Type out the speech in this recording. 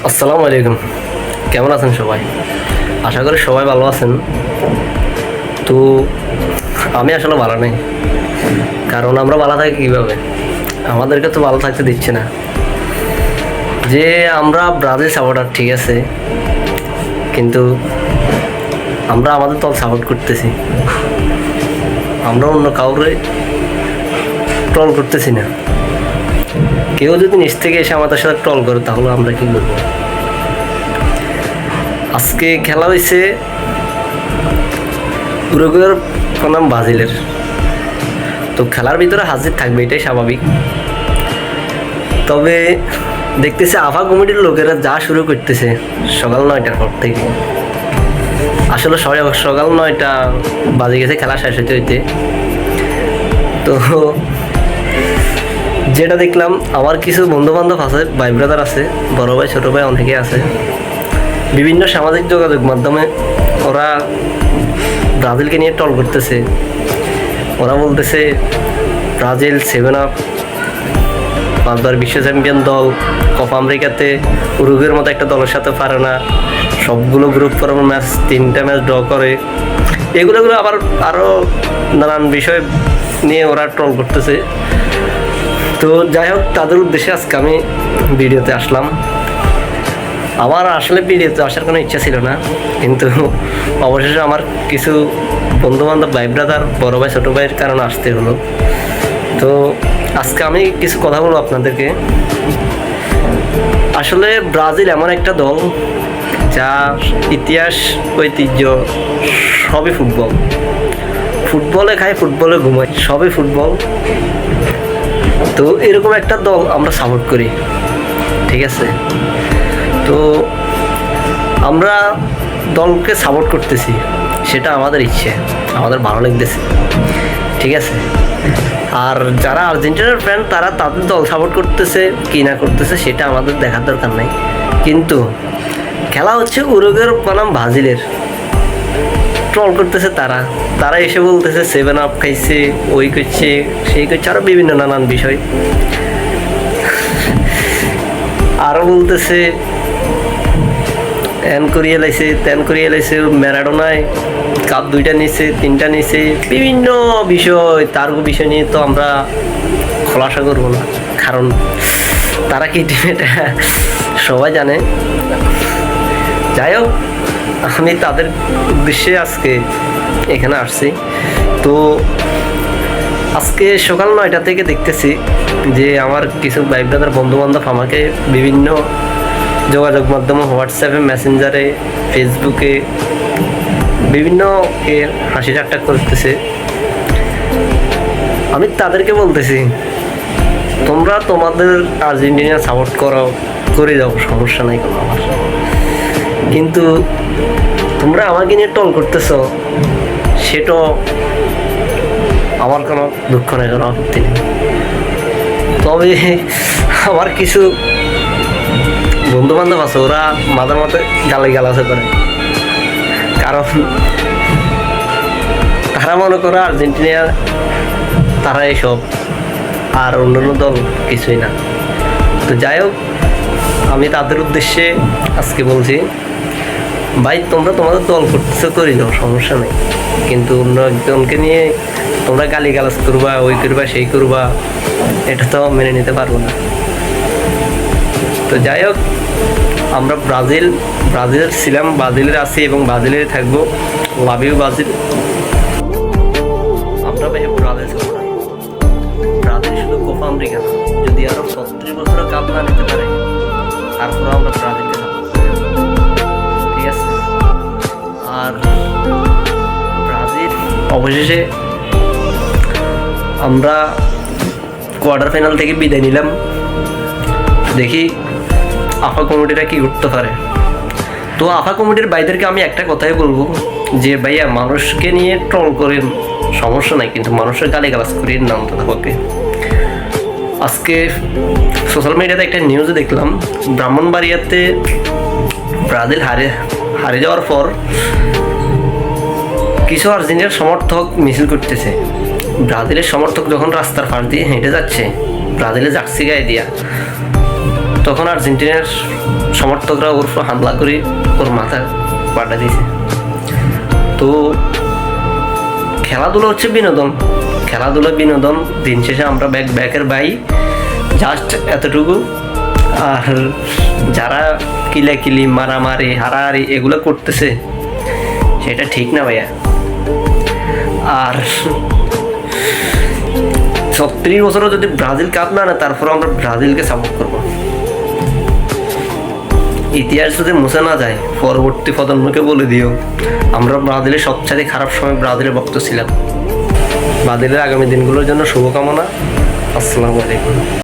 আসসালামু আলাইকুম। কেমন আছেন সবাই? আশা করি সবাই ভালো আছেন। তো আমি আসলে ভালো নেই, কারণ আমরা ভালো থাকি কীভাবে? আমাদেরকে তো ভালো থাকতে দিচ্ছে না। যে আমরা ব্রাজিল সাপোর্টার, ঠিক আছে, কিন্তু আমরা আমাদের দল সাপোর্ট করতেছি, আমরা অন্য কাউরে ট্রল করতেছি না। কেউ যদি নিচ থেকে এসে আমাদের সাথে ট্রল করে তাহলে আমরা কি করবো? আজকে খেলা হয়েছে উরুগুয়ের নাম ব্রাজিলের। তো খেলার ভিতরে হাজির থাকবে, এটাই স্বাভাবিক। তবে দেখতেছে আফা কমিটির লোকেরা যা শুরু করতেছে সকাল 9টার পর থেকে। আসলে সকাল 9টা বাজে গেছে খেলা শেষ হইতে হইতে। তো যেটা দেখলাম, আমার কিছু বন্ধু বান্ধব আছে, ভাই ব্রাদার আছে, বড় ভাই ছোট ভাই অনেকে আছে, বিভিন্ন সামাজিক যোগাযোগ মাধ্যমে ওরা ব্রাজিলকে নিয়ে ট্রল করতেছে। ওরা বলতেছে ব্রাজিল 7 আপ, 5বার বিশ্ব চ্যাম্পিয়ন দল, কোপা আমেরিকাতে উরুগুয়ের মতো একটা দলের সাথে পারে না, সবগুলো গ্রুপ পর্বের ম্যাচ 3টা ম্যাচ ড্র করে। এগুলো আবার আরও নানান বিষয় নিয়ে ওরা ট্রল করতেছে। তো যাই হোক, তাদের উদ্দেশ্যে আজকে আমি ভিডিওতে আসলাম। আমার আসলে ভিডিওতে আসার কোনো ইচ্ছা ছিল না, কিন্তু অবশেষে আমার কিছু বন্ধুবান্ধব, ভাই ব্রাদার, বড় ভাই ছোটো ভাইয়ের কারণে আসতে হলো। তো আজকে আমি কিছু কথা বলবো আপনাদেরকে। আসলে ব্রাজিল এমন একটা দল যার ইতিহাস, ঐতিহ্য সবই ফুটবল। ফুটবলে খায়, ফুটবলে ঘুমায়, সবই ফুটবল। তো এরকম একটা দল আমরা সাপোর্ট করি, ঠিক আছে। তো আমরা দলকে সাপোর্ট করতেছি, সেটা আমাদের ইচ্ছে, আমাদের ভালো লাগতেছে, ঠিক আছে। আর যারা আর্জেন্টিনার ফ্যান তারা তাদের দল সাপোর্ট করতেছে কি না করতেছে সেটা আমাদের দেখার দরকার নেই। কিন্তু খেলা হচ্ছে উরুগুয়ের বনাম ব্রাজিলের, ট্রল করতেছে তারা এসে বলতেছে 7 আপ খাইছে, ওই করছে সেই করছে, আরও বিভিন্ন নানান বিষয়। আরও বলতেছে এন করিয়ে লাইছে, তেন করিয়ে লাইছে, ম্যারাডোনায় কাপ 2টা নিছে, 3টা নিছে, বিভিন্ন বিষয়। তার বিষয় নিয়ে তো আমরা খোলাসা করবো না, কারণ তারা কি টিম এটা সবাই জানে। যাই হোক, আমি তাদের উদ্দেশ্যে আজকে এখানে আসছি। তো আজকে সকাল 9টা থেকে দেখতেছি যে আমার কিছু ভাই ব্রাদার, বন্ধু বান্ধব আমাকে বিভিন্ন যোগাযোগ মাধ্যমে, হোয়াটসঅ্যাপে, মেসেঞ্জারে, ফেসবুকে বিভিন্ন হাসি ঠাট্টা করতেছে। আমি তাদেরকে বলতেছি, তোমরা তোমাদের আর্জেন্টিনা সাপোর্ট করে যাও, সমস্যা নাই কোনো আমার, কিন্তু তোমরা আমাকে নিয়ে ট্রল করতেছো, সেটা আমার কোনো দুঃখ নেই, কোনো আপত্তি নেই। তবে আমার কিছু বন্ধু বান্ধব আছে, ওরা মাঝে মাঝে গালাগালাজ করে, কারণ তারা মনে করে আর্জেন্টিনা তারা এসব, আর অন্যান্য দল কিছুই না। তো যাই হোক, আমি তাদের উদ্দেশ্যে আজকে বলছি, ভাই তোমরা তোমাদের দল করতেছো করে যাও, সমস্যা নেই, কিন্তু অন্য একজনকে নিয়ে তোমরা গালিগালাজ করবা, ওই করবা, সেই করবা, এটা তো মেনে নিতে পারবো না। তো যাই হোক, আমরা ব্রাজিলের ছিলাম, ব্রাজিলের আছি এবং ব্রাজিলের থাকবো। Love you Brazil. আমরা ভাই ব্রাজিল শুধু কোপা আমেরিকা না, যদি আরো 36 বছরের কাপ না নিতে পারে তারপরে আমরা ব্রাজিলকে সাপোর্ট করি, ঠিক আছে। আর ব্রাজিল অবশেষে আমরা কোয়ার্টার ফাইনাল থেকে বিদায় নিলাম। দেখি আফা কমিটিটা কি করতে পারে। তো আফা কমিটির ভাইদেরকে আমি একটা কথাই বলবো, যে ভাইয়া মানুষকে নিয়ে ট্রল করেন, সমস্যা নাই, কিন্তু মানুষের গালিগালাজ করেন না অন্ততপক্ষে। আজকে সোশ্যাল মিডিয়াতে একটা নিউজে দেখলাম, ব্রাহ্মণবাড়িয়াতে ব্রাজিল হারে যাওয়ার পর কিছু আর্জেন্টিনার সমর্থক মিছিল করতেছে। ব্রাজিলের সমর্থক যখন রাস্তার পাশ দিয়ে হেঁটে যাচ্ছে ব্রাজিলের জার্সি গায়ে দিয়া, তখন আর্জেন্টিনার সমর্থকরা ওর উপর হামলা করে ওর মাথা পাল্টা দিয়েছে। তো খেলাধুলা হচ্ছে বিনোদন, খেলাধুলা বিনোদন, দিন শেষে আমরা ব্যাকের বাই, জাস্ট এতটুকু। আর যারা কিলাকিলি মারামারি হারাহারি এগুলো করতেছে সেটা ঠিক না ভাইয়া। আর 36 বছরও যদি ব্রাজিল কাপ না না, তারপর আমরা ব্রাজিলকে সাপোর্ট করবো। ইতিহাস যদি মুছে না যায়, পরবর্তী প্রজন্মকে বলে দিও আমরা ব্রাজিলের সবচেয়ে খারাপ সময় ব্রাজিলের ভক্ত ছিলাম। ব্রাজিলের আগামী দিনগুলোর জন্য শুভকামনা। আসসালামু আলাইকুম।